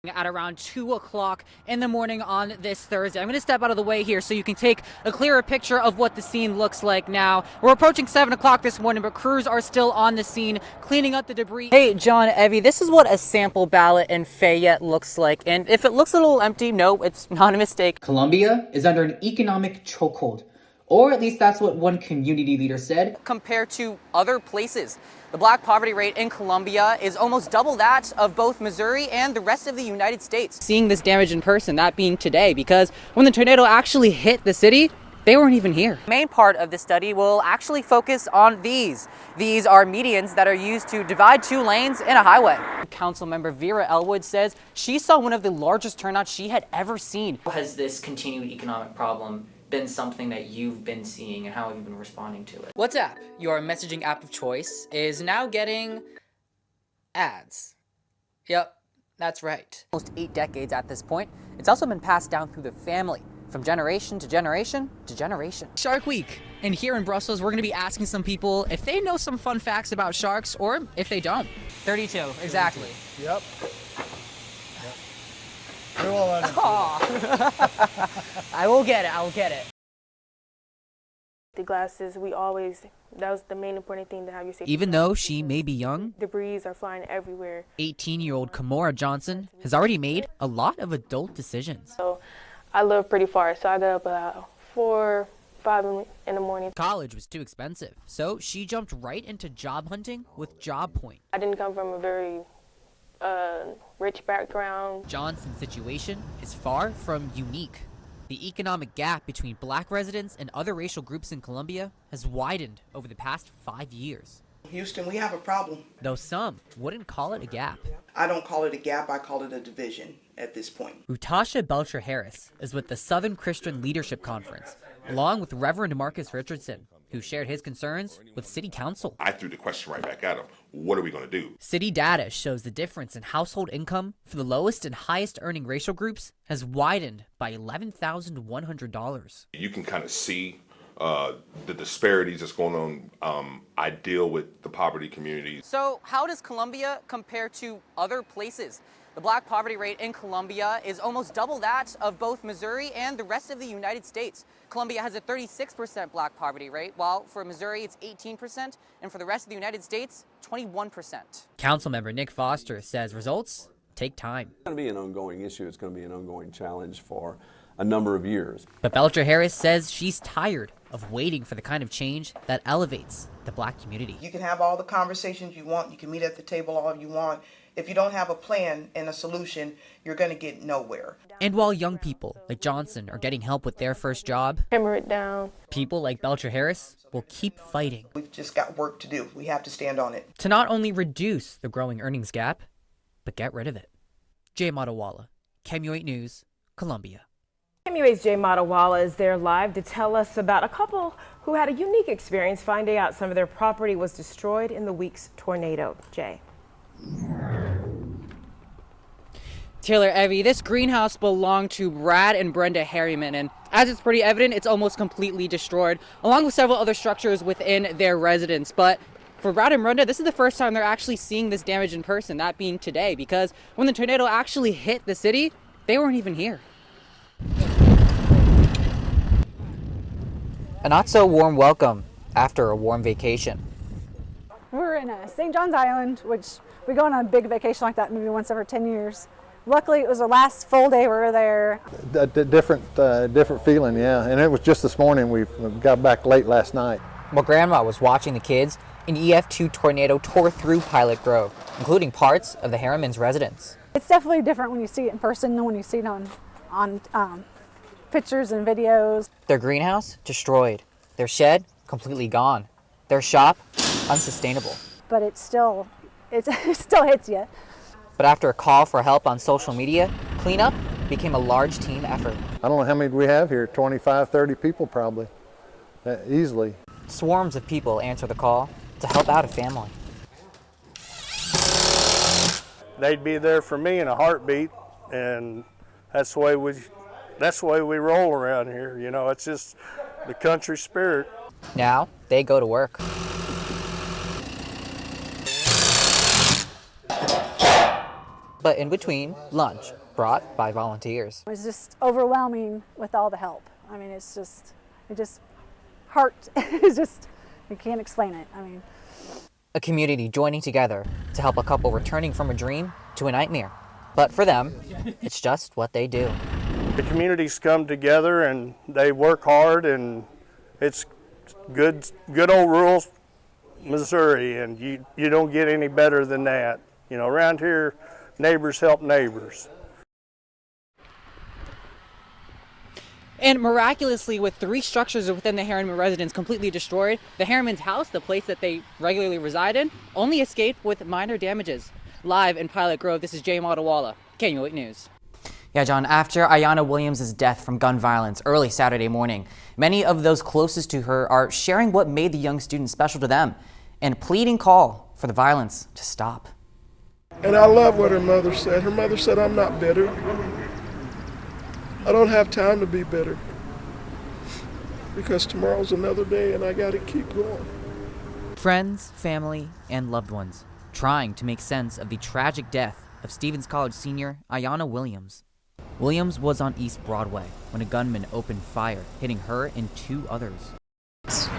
At around 2 o'clock in the morning on this Thursday. I'm going to step out of the way here so you can take a clearer picture of what the scene looks like now. We're approaching 7 o'clock this morning, but crews are still on the scene cleaning up the debris. Hey, John, Evie, this is what a sample ballot in Fayette looks like. And if it looks a little empty, no, it's not a mistake. Colombia is under an economic chokehold. Or at least that's what one community leader said. Compared to other places, the black poverty rate in Colombia is almost double that of both Missouri and the rest of the United States. Seeing this damage in person, that being today, because when the tornado actually hit the city, they weren't even here. The main part of the study will actually focus on these. These are medians that are used to divide two lanes in a highway. Councilmember Vera Elwood says she saw one of the largest turnouts she had ever seen. Has this continued economic problem been something that you've been seeing, and how have you been responding to it? WhatsApp, your messaging app of choice, is now getting ads. Yep, that's right. Almost 8 decades at this point. It's also been passed down through the family, from generation to generation to generation. Shark Week, and here in Brussels, we're gonna be asking some people if they know some fun facts about sharks, or if they don't. 32, exactly. 32. Yep. I will get it, The glasses, that was the main important thing to have your safety. Even though she may be young, debris are flying everywhere. 18-year-old Kamora Johnson has already made a lot of adult decisions. So I live pretty far, so I got up about 4, 5 in the morning. College was too expensive, so she jumped right into job hunting with Job Point. I didn't come from a very rich background. Johnson's situation is far from unique. The economic gap between black residents and other racial groups in Colombia has widened over the past 5 years. Houston, we have a problem. Though some wouldn't call it a gap. I don't call it a gap, I call it a division at this point. Utasha Belcher Harris is with the Southern Christian Leadership Conference, along with Reverend Marcus Richardson, who shared his concerns with City Council. I threw the question right back at him. What are we going to do? City data shows the difference in household income for the lowest and highest earning racial groups has widened by $11,100. You can kind of see the disparities that's going on. I deal with the poverty communities. So how does Colombia compare to other places? The black poverty rate in Colombia is almost double that of both Missouri and the rest of the United States. Colombia has a 36% black poverty rate, while for Missouri it's 18%, and for the rest of the United States, 21%. Councilmember Nick Foster says results take time. It's going to be an ongoing issue. It's going to be an ongoing challenge for a number of years. But Belcher Harris says she's tired of waiting for the kind of change that elevates the black community. You can have all the conversations you want, you can meet at the table all you want. If you don't have a plan and a solution, you're going to get nowhere. And while young people like Johnson are getting help with their first job, Hammer it down. people like Belcher Harris will keep fighting. We've just got work to do. We have to stand on it. To not only reduce the growing earnings gap, but get rid of it. Jay Motiwala, KMU8 News, Columbia. KMU8's Jay Motiwala is there live to tell us about a couple who had a unique experience finding out some of their property was destroyed in the week's tornado. Jay. Taylor, Evie, this greenhouse belonged to Brad and Brenda Harriman, and as it's pretty evident, it's almost completely destroyed, along with several other structures within their residence. But for Brad and Brenda, this is the first time they're actually seeing this damage in person, that being today, because when the tornado actually hit the city, they weren't even here. A not so warm welcome after a warm vacation. We're in St. John's Island, which we go on a big vacation like that maybe once every 10 years. Luckily, it was the last full day we were there. A different feeling, yeah. And it was just this morning. We got back late last night. While Grandma was watching the kids, an EF2 tornado tore through Pilot Grove, including parts of the Harriman's residence. It's definitely different when you see it in person than when you see it on pictures and videos. Their greenhouse destroyed. Their shed completely gone. Their shop unsustainable. But it still hits you. But after a call for help on social media, cleanup became a large team effort. I don't know how many we have here, 25, 30 people probably, easily. Swarms of people answer the call to help out a family. They'd be there for me in a heartbeat, and that's the way we roll around here. You know, it's just the country spirit. Now they go to work. But in between, lunch brought by volunteers. It's just overwhelming with all the help. I mean, it just heart, it's just, you can't explain it. I mean, A community joining together to help a couple returning from a dream to a nightmare. But for them, it's just what they do. The communities come together and they work hard, and it's good old rural Missouri, and you don't get any better than that. You know, around here, neighbors help neighbors. And miraculously, with 3 structures within the Harriman residence completely destroyed, the Harriman's house, the place that they regularly reside in, only escaped with minor damages. Live in Pilot Grove, this is Jay Motiwala, KU8 News. Yeah, John, after Ayanna Williams' death from gun violence early Saturday morning, many of those closest to her are sharing what made the young student special to them and pleading call for the violence to stop. And I love what her mother said. Her mother said, "I'm not bitter. I don't have time to be bitter because tomorrow's another day and I got to keep going." Friends, family, and loved ones trying to make sense of the tragic death of Stevens College senior Ayanna Williams. Williams was on East Broadway when a gunman opened fire, hitting her and 2 others.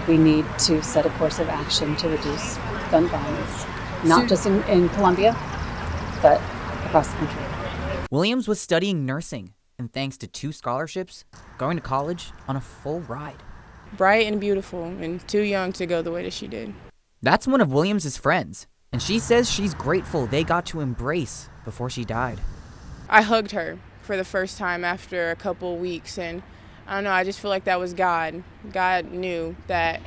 We need to set a course of action to reduce gun violence, not just in Columbia, but across the country. Williams was studying nursing, and thanks to 2 scholarships, going to college on a full ride. Bright and beautiful, and too young to go the way that she did. That's one of Williams' friends, and she says she's grateful they got to embrace before she died. I hugged her for the first time after a couple weeks, and I don't know, I just feel like that was God. God knew that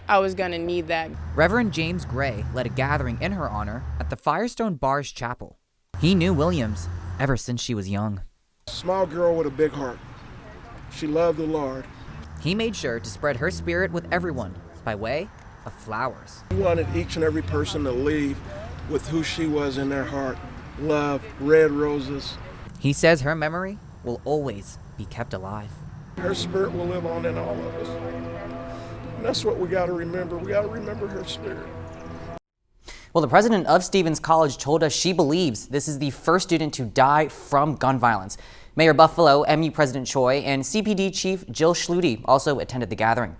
I was gonna need that. Reverend James Gray led a gathering in her honor at the Firestone Bars Chapel. He knew Williams ever since she was young. Small girl with a big heart. She loved the Lord. He made sure to spread her spirit with everyone by way of flowers. He wanted each and every person to leave with who she was in their heart. Love, red roses. He says her memory will always be kept alive. Her spirit will live on in all of us. And that's what we got to remember. We got to remember her spirit. Well, the president of Stevens College told us she believes this is the first student to die from gun violence. Mayor Buffalo, MU President Choi, and CPD Chief Jill Schluty also attended the gathering.